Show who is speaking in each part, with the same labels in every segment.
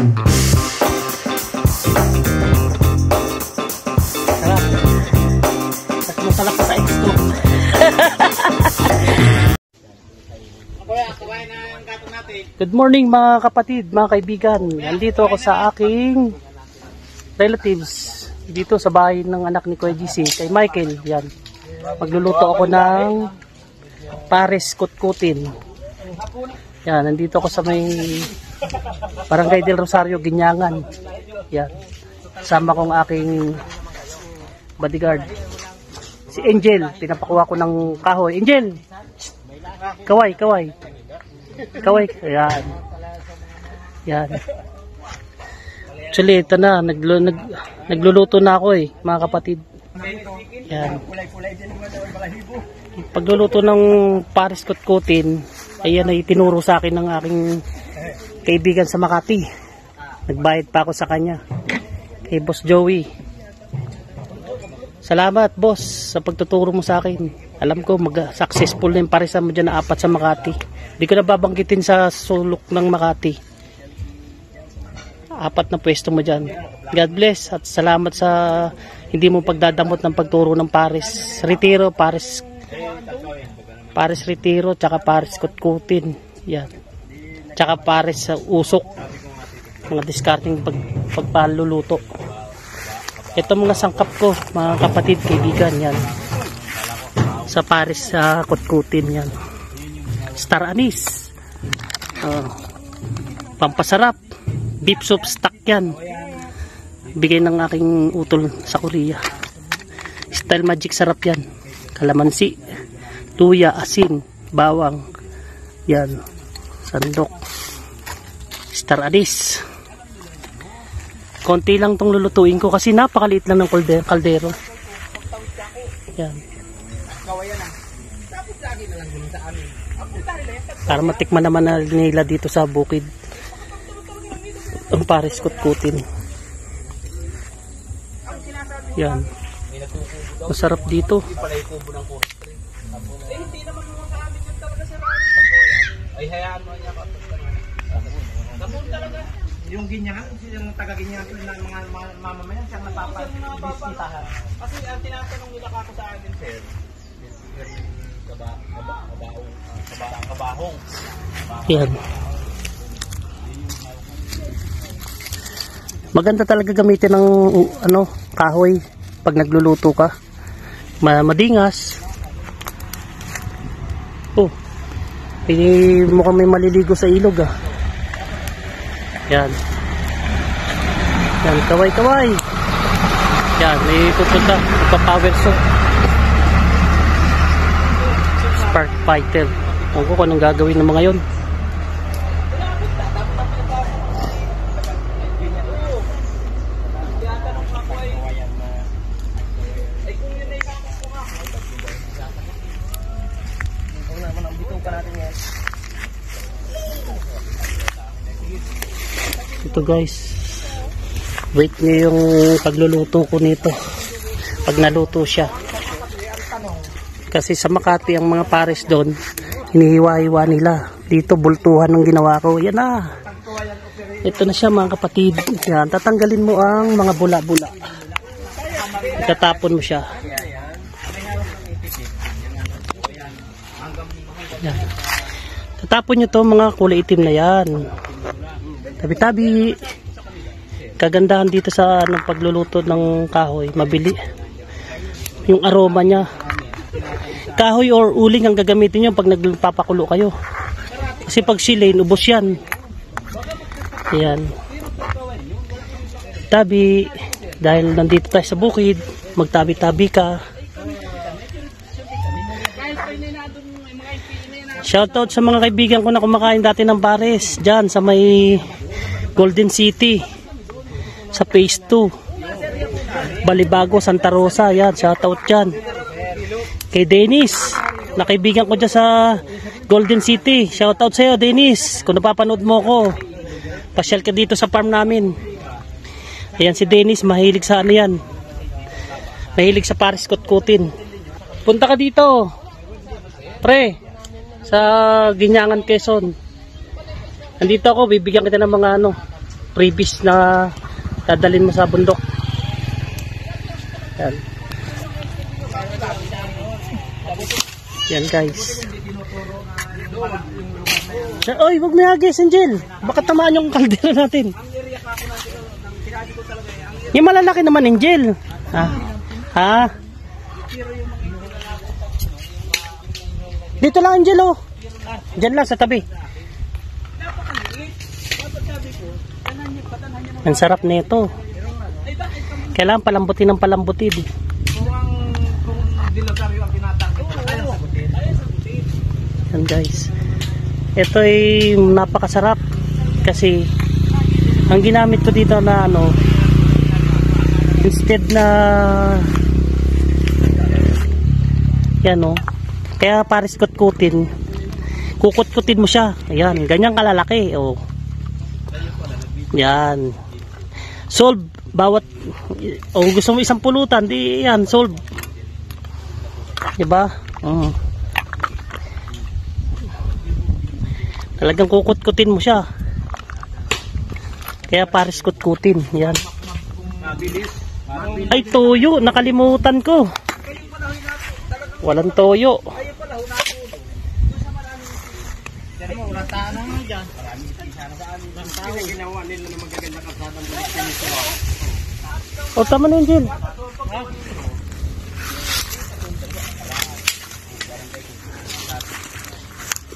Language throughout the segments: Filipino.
Speaker 1: Sarap. Masarap sa exto. Good morning mga kapatid, mga kaibigan. Nandito ako sa aking relatives dito sa bahay ng anak ni Kuya GC, kay Michael. Yan. Magluluto ako ng pares kutkutin. Yan, nandito ako sa may Barangay del Rosario, Ginyangan. Yan. Sama kong aking bodyguard. Si Angel, pinapakuha ko ng kahoy. Angel! Kaway, kaway. Kaway, yan. Yan. Actually, ito na, nagluluto na ako mga kapatid. Yan. Pagluluto ng pares kutkutin, ayan ay tinuro sa akin ng aking kaibigan sa Makati. Nagbayad pa ako sa kanya. Kay Boss Joey. Salamat, boss, sa pagtuturo mo sa akin. Alam ko, successful na yung paresan mo dyan na 4 sa Makati. Hindi ko na babanggitin sa sulok ng Makati. 4 na pwesto mo dyan. God bless at salamat sa hindi mo pagdadamot ng pagturo ng pares retiro, pares retiro, tsaka pares kutkutin. Yan. Tsaka pares sa usok. Mga discarding pagpaluluto. Ito mga sangkap ko, mga kapatid, kaibigan, yan. Sa pares sa kutkutin, yan. Star anise. Pampasarap. Beef soup stock yan. Bigay ng aking utol sa Korea. Style Magic, sarap yan. Kalamansi, luya, asin, bawang. Yan. Sandok. Star anise. Konti lang tong lulutuin ko kasi napakaliit lang ng kaldero. Yan. Para matikman naman nila dito sa bukid ang pares kutkutin. Yan. Masarap dito.
Speaker 2: Ay, hayaan mo niya pa. Yung Ginyangan, yung taga-Ginyangan ng mga mamamayan, siyang napapabisitahan. Kasi ang tinatanong nila kako sa amin, sir, kabahong.
Speaker 1: Yan. Maganda talaga gamitin ng kahoy pag nagluluto ka. Madingas. Oh. Mukhang may maliligo sa ilog Yan. Yan, kaway-kaway. Yan, may pupunta. Ipa-power soap. Spark fighter. Ewan ko kung anong gagawin ng mga yon. Ito guys, wait nyo yung pagluluto ko nito pag naluto siya, kasi sa Makati ang mga pares doon hinihiwa-hiwa nila. Dito bultuhan ng ginawa ko. Yan na, ito na siya mga kapatid. Yan, tatanggalin mo ang mga bula-bula, itatapon mo siya. Yan. Tatapon nyo to mga kulay itim na yan. Tabi-tabi. Kagandahan dito sa pagluluto ng kahoy, mabili yung aroma niya. Kahoy or uling ang gagamitin nyo pag nagpapakulo kayo, kasi pag silane, ubos yan. Ayan. Tabi, dahil nandito tayo sa bukid, magtabi-tabi ka. Shoutout sa mga kaibigan ko na kumakain dati ng pares dyan sa may Golden City, sa Phase 2, Balibago, Santa Rosa. Yan, shoutout dyan. Kay Dennis, na kaibigan ko dyan sa Golden City. Shoutout sa'yo, Dennis. Kung napapanood mo ko, pasyal ka dito sa farm namin. Ayan si Dennis, mahilig sa yan. Mahilig sa pares kutkutin. Punta ka dito, pre, sa Ginyangan, Quezon. Nandito ako, bibigyan kita ng mga freebies na dadalhin mo sa bundok. Yan. Yan guys. Oy, wag may agis, Angel. Baka tamaan yung kaldera natin. Yung malalaki naman, Angel. Ha? Dito lang, Angel, oh. Diyan lang, sa tabi. Ang sarap nito. Kailangan palambutin ng palambutin.
Speaker 2: Kung dilataryo ang tinatarget, kayang sagutin.
Speaker 1: Yan guys. Ito ay napakasarap kasi ang ginamit ko dito na ano, instead na yan o, kaya pares kutkutin, kukutkutin mo siya. Ayan, ganyan kalalaki o. Yan. Solve bawat o gusto mo isang pulutan, di yan, solve. Diba? Talagang kukutkutin mo siya. Kaya pares kutkutin. Yan. Ay, toyo. Nakalimutan ko. Walang toyo. O, tama na yun, Jill.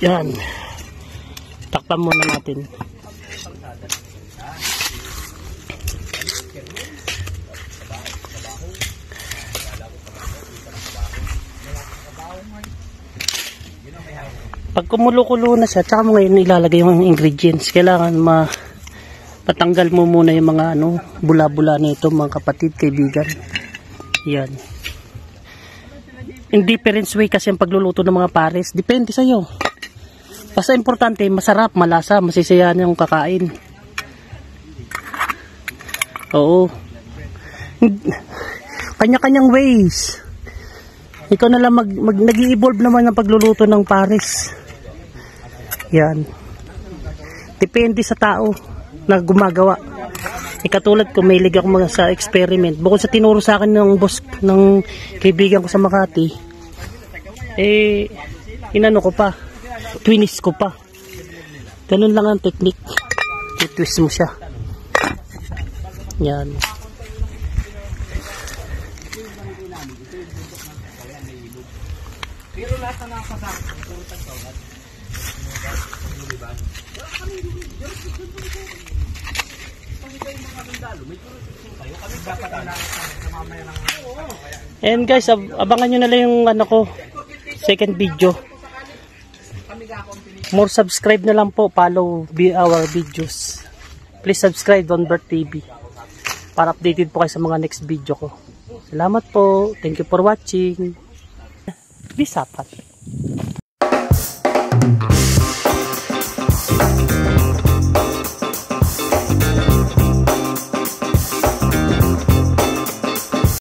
Speaker 1: Yan. Takpan muna natin. Pag kumulo-kulo na siya, tsaka mo ngayon ilalagay yung ingredients. Kailangan patanggal mo muna yung mga bula-bula nito, mga kapatid, kaibigan. Yan. In different way kasi ang pagluluto ng mga pares. Depende sa'yo. Basta importante, masarap, malasa, masisiyahan yung kakain. Oo. Kanya-kanyang ways. Ikaw na lang nag-i-evolve naman ng pagluluto ng pares. Yan. Depende sa tao na gumagawa. Katulad ko, may liga ako sa experiment. Bukod sa tinuro sa akin ng boss, ng kaibigan ko sa Makati, inano ko pa, twist ko pa. Ganun lang ang technique. I-twist mo siya. Yan.
Speaker 2: Pero lahat na nakasama, puro tagtawad.
Speaker 1: And guys, abangan nyo na lang yung second video. More subscribe na lang po, follow our videos. Please subscribe on Bert TV para updated po kayo sa mga next video ko. Salamat po. Thank you for watching. Bisapat.